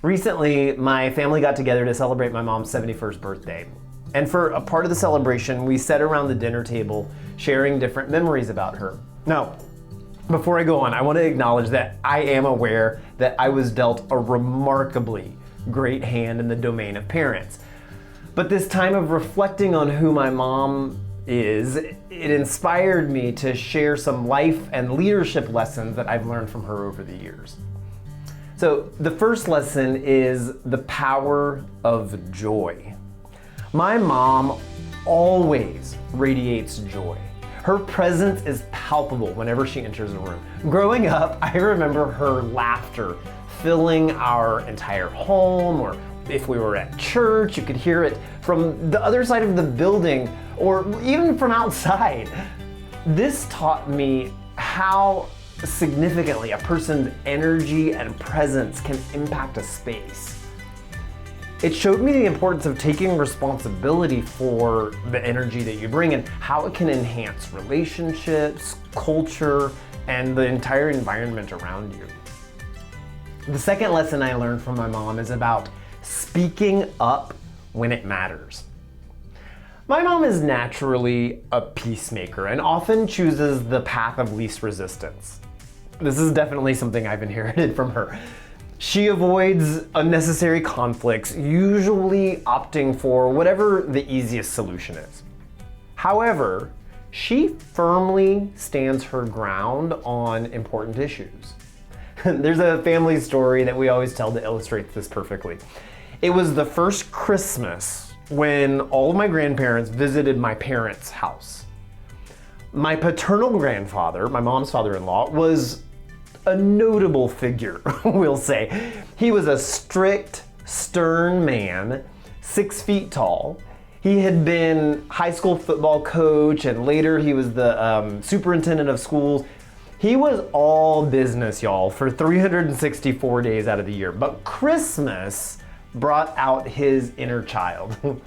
Recently, my family got together to celebrate my mom's 71st birthday. And for a part of the celebration, we sat around the dinner table sharing different memories about her. Now, before I go on, I want to acknowledge that I am aware that I was dealt a remarkably great hand in the domain of parents. But this time of reflecting on who my mom is, it inspired me to share some life and leadership lessons that I've learned from her over the years. So the first lesson is the power of joy. My mom always radiates joy. Her presence is palpable whenever she enters a room. Growing up, I remember her laughter filling our entire home, or if we were at church, you could hear it from the other side of the building or even from outside. This taught me how significantly a person's energy and presence can impact a space. It showed me the importance of taking responsibility for the energy that you bring and how it can enhance relationships, culture, and the entire environment around you. The second lesson I learned from my mom is about speaking up when it matters. My mom is naturally a peacemaker and often chooses the path of least resistance. This is definitely something I've inherited from her. She avoids unnecessary conflicts, usually opting for whatever the easiest solution is. However, she firmly stands her ground on important issues. There's a family story that we always tell that illustrates this perfectly. It was the first Christmas when all of my grandparents visited my parents' house. My paternal grandfather, my mom's father-in-law, was a notable figure, we'll say. He was a strict, stern man, 6 feet tall. He had been high school football coach, and later he was the superintendent of schools. He was all business, y'all, for 364 days out of the year. But Christmas brought out his inner child.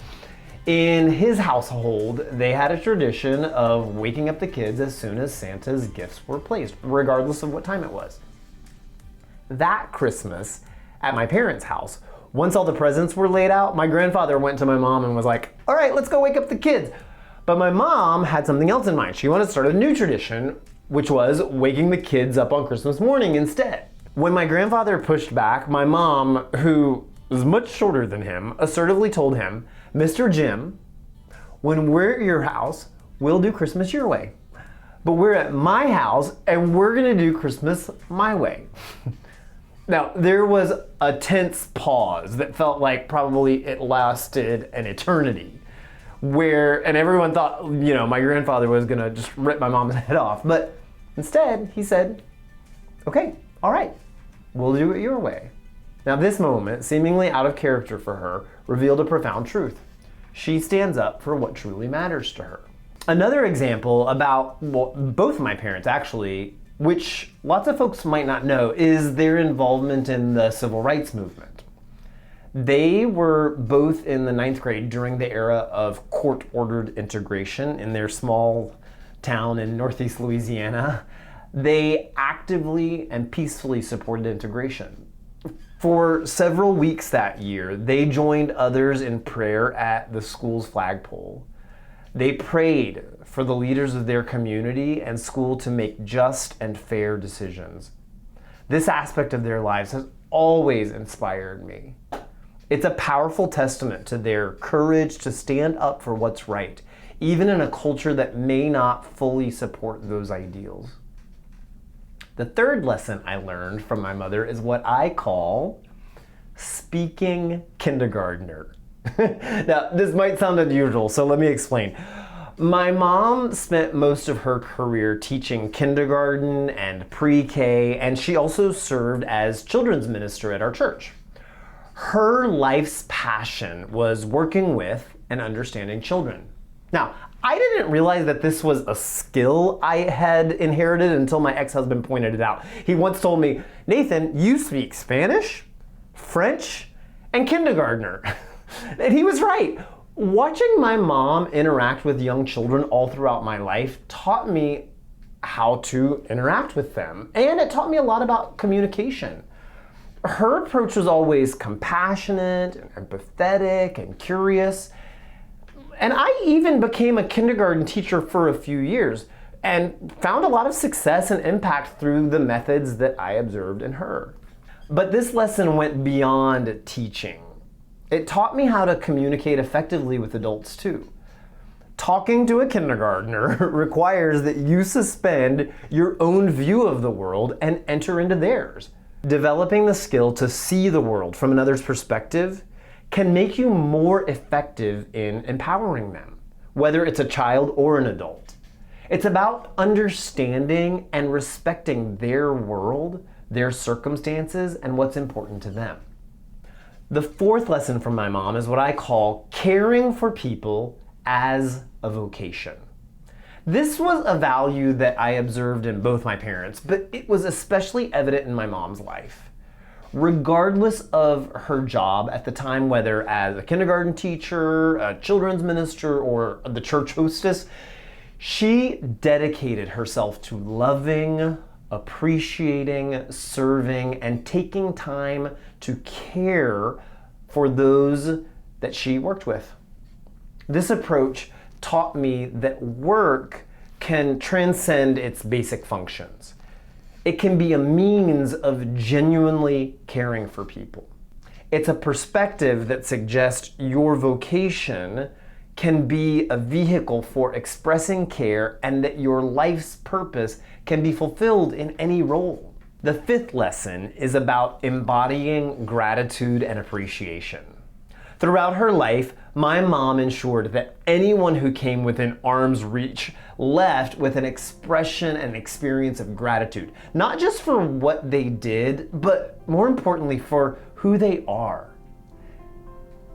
In his household, they had a tradition of waking up the kids as soon as Santa's gifts were placed, regardless of what time it was. That Christmas, at my parents' house, once all the presents were laid out, my grandfather went to my mom and was like, "All right, let's go wake up the kids." But my mom had something else in mind. She wanted to start a new tradition, which was waking the kids up on Christmas morning instead. When my grandfather pushed back, my mom, who was much shorter than him, assertively told him, "Mr. Jim, when we're at your house, we'll do Christmas your way. But we're at my house and we're gonna do Christmas my way." Now, there was a tense pause that felt like probably it lasted an eternity, and everyone thought, my grandfather was gonna just rip my mom's head off. But instead, he said, "Okay, all right, we'll do it your way." Now, this moment, seemingly out of character for her, revealed a profound truth. She stands up for what truly matters to her. Another example about, both of my parents actually, which lots of folks might not know, is their involvement in the civil rights movement. They were both in the 9th grade during the era of court-ordered integration in their small town in Northeast Louisiana. They actively and peacefully supported integration. For several weeks that year, they joined others in prayer at the school's flagpole. They prayed for the leaders of their community and school to make just and fair decisions. This aspect of their lives has always inspired me. It's a powerful testament to their courage to stand up for what's right, even in a culture that may not fully support those ideals. The third lesson I learned from my mother is what I call Speaking Kindergartner. Now, this might sound unusual, so let me explain. My mom spent most of her career teaching kindergarten and pre-K, and she also served as children's minister at our church. Her life's passion was working with and understanding children. Now, I didn't realize that this was a skill I had inherited until my ex-husband pointed it out. He once told me, "Nathan, you speak Spanish, French, and kindergartner." And he was right. Watching my mom interact with young children all throughout my life taught me how to interact with them. And it taught me a lot about communication. Her approach was always compassionate and empathetic and curious. And I even became a kindergarten teacher for a few years and found a lot of success and impact through the methods that I observed in her. But this lesson went beyond teaching. It taught me how to communicate effectively with adults too. Talking to a kindergartner requires that you suspend your own view of the world and enter into theirs. Developing the skill to see the world from another's perspective can make you more effective in empowering them, whether it's a child or an adult. It's about understanding and respecting their world, their circumstances, and what's important to them. The fourth lesson from my mom is what I call caring for people as a vocation. This was a value that I observed in both my parents, but it was especially evident in my mom's life. Regardless of her job at the time, whether as a kindergarten teacher, a children's minister, or the church hostess, she dedicated herself to loving, appreciating, serving, and taking time to care for those that she worked with. This approach taught me that work can transcend its basic functions. It can be a means of genuinely caring for people. It's a perspective that suggests your vocation can be a vehicle for expressing care and that your life's purpose can be fulfilled in any role. The fifth lesson is about embodying gratitude and appreciation. Throughout her life, my mom ensured that anyone who came within arm's reach left with an expression and experience of gratitude, not just for what they did, but more importantly, for who they are.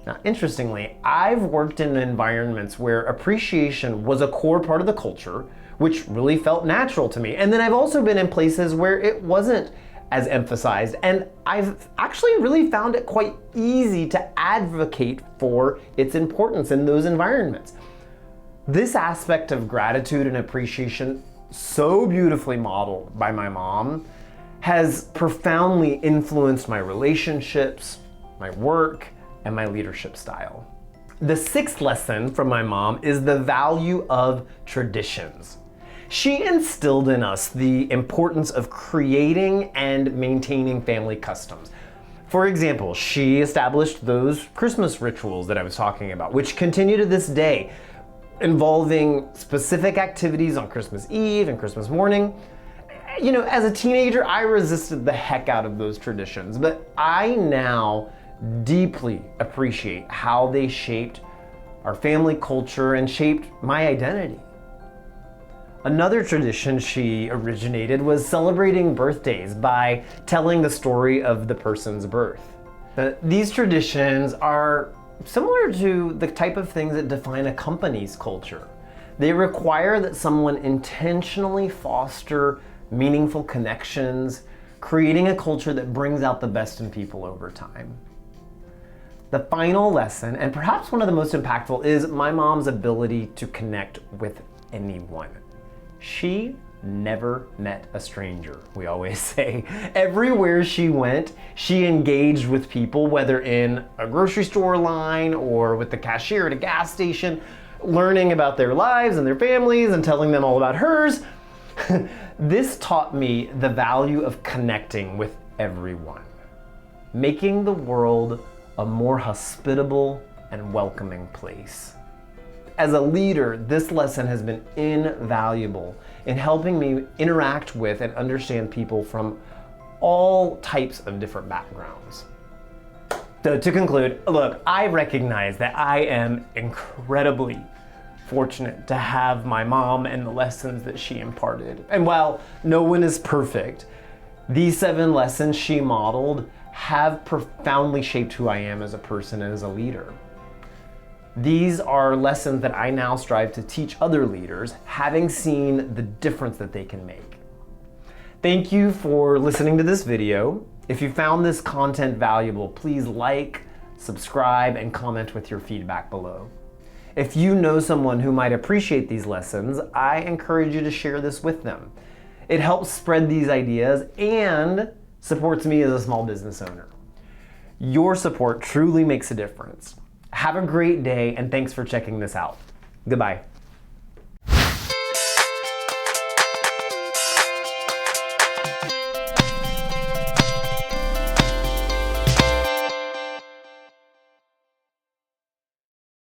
Now, interestingly, I've worked in environments where appreciation was a core part of the culture, which really felt natural to me. And then I've also been in places where it wasn't as emphasized, and I've actually really found it quite easy to advocate for its importance in those environments. This aspect of gratitude and appreciation, so beautifully modeled by my mom, has profoundly influenced my relationships, my work, and my leadership style. The sixth lesson from my mom is the value of traditions. She instilled in us the importance of creating and maintaining family customs. For example, she established those Christmas rituals that I was talking about, which continue to this day, involving specific activities on Christmas Eve and Christmas morning. You know, as a teenager, I resisted the heck out of those traditions, but I now deeply appreciate how they shaped our family culture and shaped my identity. Another tradition she originated was celebrating birthdays by telling the story of the person's birth. These traditions are similar to the type of things that define a company's culture. They require that someone intentionally foster meaningful connections, creating a culture that brings out the best in people over time. The final lesson, and perhaps one of the most impactful, is my mom's ability to connect with anyone. She never met a stranger, we always say. Everywhere she went, she engaged with people, whether in a grocery store line or with the cashier at a gas station, learning about their lives and their families and telling them all about hers. This taught me the value of connecting with everyone, making the world a more hospitable and welcoming place. As a leader, this lesson has been invaluable in helping me interact with and understand people from all types of different backgrounds. So to conclude, look, I recognize that I am incredibly fortunate to have my mom and the lessons that she imparted. And while no one is perfect, these 7 lessons she modeled have profoundly shaped who I am as a person and as a leader. These are lessons that I now strive to teach other leaders, having seen the difference that they can make. Thank you for listening to this video. If you found this content valuable, please like, subscribe, and comment with your feedback below. If you know someone who might appreciate these lessons, I encourage you to share this with them. It helps spread these ideas and supports me as a small business owner. Your support truly makes a difference. Have a great day, and thanks for checking this out. Goodbye.